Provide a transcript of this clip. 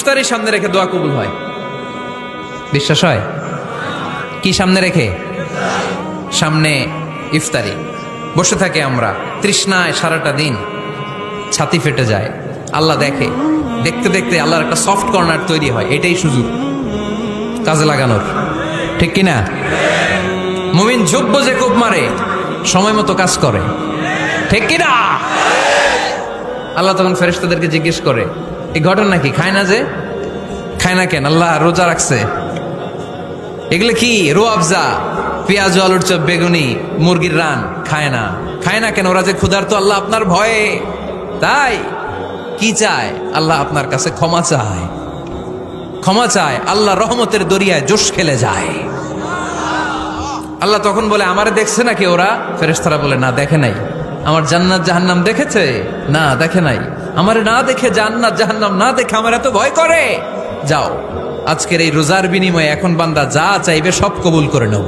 ইফতারের সামনে রেখে দোয়া কবুল হয়। বিশ্বাস হয়? কি সামনে রেখে? সামনে ইফতারি বসে থাকে আমরা, তৃষ্ণায় সারাটা দিন, ছাতি ফেটে যায়। আল্লাহ দেখে, দেখতে দেখতে আল্লাহর একটা সফট কর্নার তৈরি হয়। এটাই সুযোগ কাজে লাগানোর, ঠিক কিনা? মুমিন যোগ্য যে কোপ মারে, সময় মতো কাজ করে, ঠিক কিনা? আল্লাহ তখন ফেরেশতাদেরকে জিজ্ঞেস করে, এই ঘটনা কি? খায় না যে? খায় না কেন? আল্লাহ রোজা রাখছে। এগুলো কি? রো আফজা, পেঁয়াজ, আলুর চপ, বেগুনি, মুরগির রান খায় না। খায় না কেন? ওরা যে ক্ষুধার্ত, আল্লাহ আপনার ভয়ে। তাই কি চায়? আল্লাহ আপনার কাছে ক্ষমা চায়, ক্ষমা চায়। আল্লাহ রহমতের দরিয়ায় জোশ খেলে যায়। আল্লাহ তখন বলে, আমারে দেখছে নাকি ওরা? ফেরেশতারা বলে, না দেখে নাই। আমার জান্নাত জাহান্নাম দেখেছে? না দেখে নাই। আমারে না দেখে, জান্নাত জাহান্নাম না দেখে আমার এত ভয় করে। যাও, আজকের এই রোজার বিনিময়ে এখন বান্দা যা চাইবে সব কবুল করে নেব।